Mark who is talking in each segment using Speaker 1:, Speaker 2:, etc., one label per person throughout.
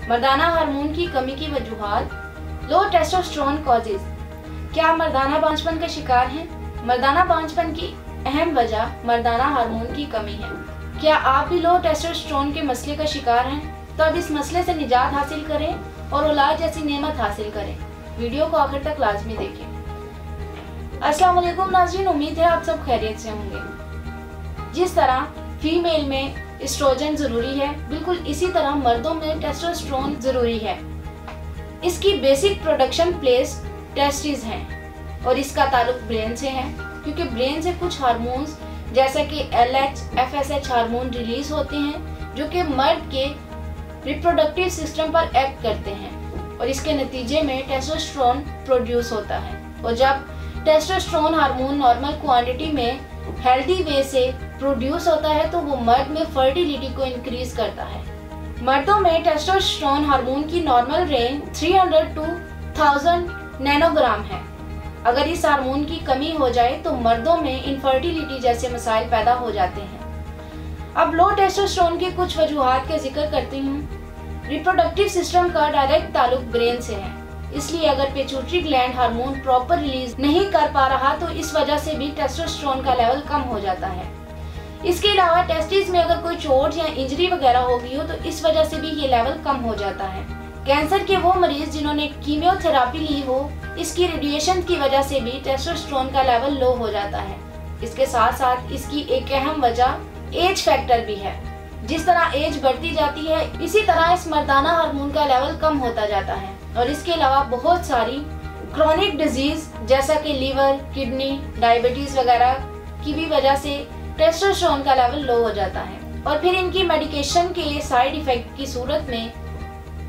Speaker 1: मर्दाना hormone की कमी की वजूहात। लो टेस्टोस्टेरोन कॉजेज। क्या आप मर्दाना बांझपन का शिकार हैं? मर्दाना बांझपन की अहम वजह मर्दाना हार्मोन की कमी है। क्या आप भी लो टेस्टोस्टेरोन के मसले का शिकार हैं? तो अब इस मसले से निजात हासिल करें और औलाद जैसी नेमत हासिल करें। वीडियो को आखिर तक लाजमी देखें। अस्सलाम वालेकुम नाज़रीन, उम्मीद है आप सब खैरियत से होंगे। जिस तरह फीमेल में एस्ट्रोजन जरूरी है, बिल्कुल इसी तरह मर्दों में टेस्टोस्टेरोन जरूरी है। इसकी बेसिक प्रोडक्शन प्लेस टेस्टिस है और इसका ताल्लुक ब्रेन से है, क्योंकि ब्रेन से कुछ हार्मोन्स जैसा कि LH, FSH हार्मोन रिलीज होते हैं जो कि मर्द के रिप्रोडक्टिव सिस्टम पर एक्ट करते हैं और इसके नतीजे में टेस्टोस्टेरोन प्रोड्यूस होता है। और जब टेस्टोस्टेरोन हार्मोन नॉर्मल क्वांटिटी में हेल्दी वे से प्रोड्यूस होता है तो वो मर्द में फर्टिलिटी को इंक्रीज करता है। मर्दों में टेस्टोस्टेरोन हार्मोन की नॉर्मल रेंज 300 to 1000 नैनोग्राम है। अगर इस हार्मोन की कमी हो जाए तो मर्दों में इनफर्टिलिटी जैसे मसाइल पैदा हो जाते हैं। अब लो टेस्टोस्टेरोन की कुछ वजूहात का जिक्र करती हूँ। रिप्रोडक्टिव सिस्टम का डायरेक्ट ताल्लुक ब्रेन से है, इसलिए अगर pituitary gland hormone proper release नहीं कर पा रहा तो इस वजह से भी टेस्टोस्टेरोन का लेवल कम हो जाता है। इसके अलावा टेस्टिस में अगर कोई चोट या इंजरी वगैरह हो गई हो तो इस वजह से भी ये लेवल कम हो जाता है। कैंसर के वो मरीज जिन्होंने कीमोथेरापी ली हो, इसकी रेडिएशन की वजह से भी टेस्टोस्टेरोन का लेवल लो हो जाता है। इसके साथ साथ इसकी एक अहम वजह एज फैक्टर भी है। जिस तरह एज बढ़ती जाती है इसी तरह इस मर्दाना हार्मोन का लेवल कम होता जाता है। और इसके अलावा बहुत सारी क्रोनिक डिजीज जैसा कि लीवर, किडनी, डायबिटीज वगैरह की भी वजह से टेस्टोस्टेरोन का लेवल लो हो जाता है। और फिर इनकी मेडिकेशन के साइड इफेक्ट की सूरत में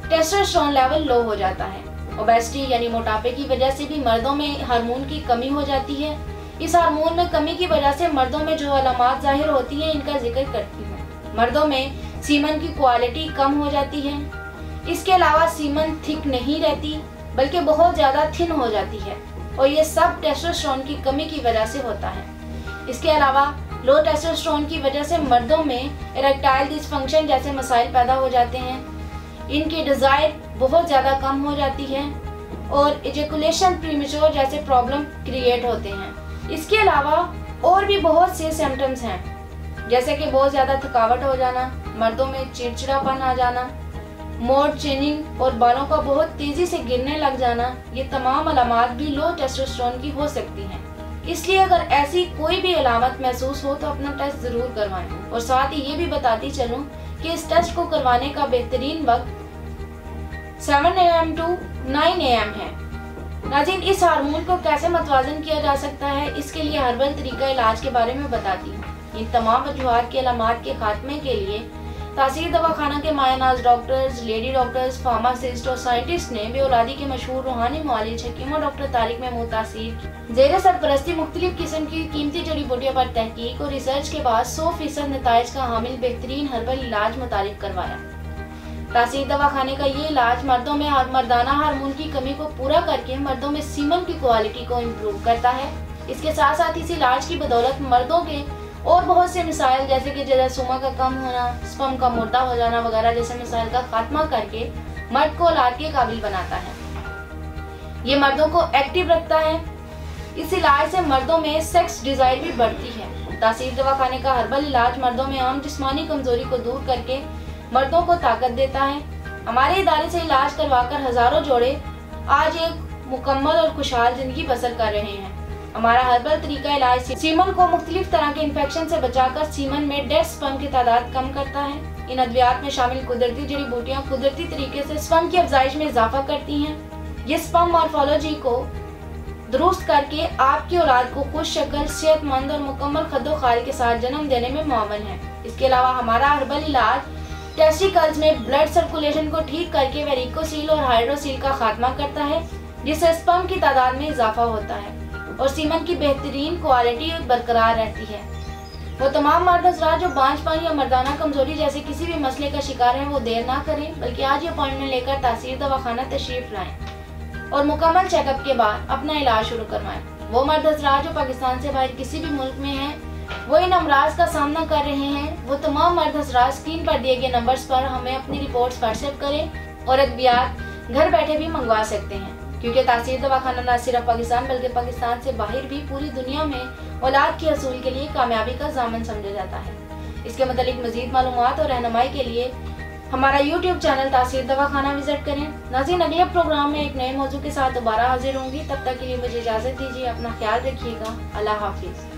Speaker 1: टेस्टोस्टेरोन लेवल लो हो जाता है। ओबेसिटी यानी मोटापे की वजह से भी मर्दों में हार्मोन की कमी हो जाती है। इस हार्मोन में कमी की वजह से मर्दों में जो अलामात जाहिर होती हैं इनका जिक्र करती हूँ। मर्दों में सीमन की क्वालिटी कम हो जाती है। इसके अलावा सीमन थिक नहीं रहती बल्कि बहुत ज्यादा थिन हो जाती है और ये सब टेस्टोस्टेरोन की कमी की वजह से होता है। इसके अलावा लो टेस्टोस्टेरोन की वजह से मर्दों में इरेक्टाइल डिसफंक्शन जैसे मसाइल पैदा हो जाते हैं। इनकी डिजायर बहुत ज़्यादा कम हो जाती है और इजैकुलेशन प्रीमेच्योर जैसे प्रॉब्लम क्रिएट होते हैं। इसके अलावा और भी बहुत से सिम्टम्स हैं, जैसे कि बहुत ज़्यादा थकावट हो जाना, मर्दों में चिड़चिड़ापन आ जाना, मोड चेंजिंग और बालों का बहुत तेज़ी से गिरने लग जाना। ये तमाम अलामात भी लो टेस्टोस्टेरोन की हो सकती हैं। इसलिए अगर ऐसी कोई भी अलामत महसूस हो तो अपना टेस्ट ज़रूर करवाएं। और साथ ही ये भी बताती चलूं कि इस टेस्ट को करवाने का बेहतरीन वक्त 7 AM to 9 AM है। नाज़रीन, इस हार्मोन को कैसे मतवाजन किया जा सकता है, इसके लिए हर्बल तरीका इलाज के बारे में बताती हूँ। इन तमाम वजूहात के अलामात के खात्मे के लिए तासीर दवाखाना के मायनाज डॉक्टर्स, लेडी डॉक्टर्स, फार्मासिस्ट और साइंटिस्ट ने बेऔलादी के मशहूर रूहानी मुआलिज हकीम डॉक्टर तारिक महमूद तासीर ज़ेरे सरपरस्ती मुख्तलिफ किस्म की कीमती जड़ी बूटियों पर तहकीक और रिसर्च के बाद 100% नताइज का हामिल बेहतरीन हर्बल इलाज मुतारिफ करवाया। तासीर दवाखाने का ये इलाज मर्दों में मर्दाना हार्मोन की कमी को पूरा करके मर्दों में सीमन की क्वालिटी को इम्प्रूव करता है। इसके साथ साथ इस इलाज की बदौलत मर्दों के और बहुत से मिसाइल जैसे कि जरासीम का कम होना, स्पर्म का मोटा हो जाना वगैरह जैसे मिसाइल का खात्मा करके मर्द को औलाद के काबिल बनाता है। ये मर्दों को एक्टिव रखता है। इस इलाज से मर्दों में सेक्स डिजायर भी बढ़ती है। तासीर दवाखाने का हर्बल इलाज मर्दों में आम जिस्मानी कमजोरी को दूर करके मर्दों को ताकत देता है। हमारे इदारे से इलाज करवाकर हजारों जोड़े आज एक मुकम्मल और खुशहाल जिंदगी बसर कर रहे हैं। हमारा हर्बल तरीका इलाज सीमन को मुख्तलिफ तरह के इन्फेक्शन से बचाकर सीमन में डेड स्पर्म की तादाद कम करता है। इन अद्वियात में शामिल कुदरती जड़ी बूटियां कुदरती तरीके से स्पर्म की अफजाइश में इजाफा करती हैं। ये स्पर्म मॉर्फोलॉजी को दुरुस्त करके आपकी औलाद को खुश शक्ल, सेहतमंद और मुकम्मल खद्दो-खाल के साथ जन्म देने में मुआवन है। इसके अलावा हमारा हर्बल इलाज टेस्टिकल्स में ब्लड सर्कुलेशन को ठीक करके वेरिकोसील और हाइड्रोसील का खात्मा करता है, जिससे स्पर्म की तादाद में इजाफा होता है और सीमन की बेहतरीन क्वालिटी बरकरार रहती है। वो तमाम मर्द हज़रात जो बांझपन या मर्दाना कमजोरी जैसे किसी भी मसले का शिकार हैं वो देर ना करें, बल्कि आज ही अपॉइंटमेंट लेकर तासीर दवाखाना तशरीफ लाएं और मुकम्मल चेकअप के बाद अपना इलाज शुरू करवाएं। वो मर्द हज़रात जो पाकिस्तान से बाहर किसी भी मुल्क में हैं, वो इन अमराज का सामना कर रहे हैं, वो तमाम मर्द हज़रात स्क्रीन पर दिए गए नंबर्स पर हमें अपनी रिपोर्ट्स व्हाट्सएप करें और अद्वियात घर बैठे भी मंगवा सकते हैं, क्योंकि तासीर दवाखाना न सिर्फ पाकिस्तान बल्कि पाकिस्तान से बाहर भी पूरी दुनिया में औलाद के हसूल के लिए कामयाबी का ज़ामन समझा जाता है। इसके मतलब मज़ीद मालूमात और रहनुमाई के लिए हमारा YouTube चैनल तासीर दवाखाना विजिट करें। नाज़रीन, अगले प्रोग्राम में एक नए मौजू के साथ दोबारा हाजिर होंगी। तब तक के लिए मुझे इजाज़त दीजिए। अपना ख्याल रखिएगा। अल्लाह हाफिज़।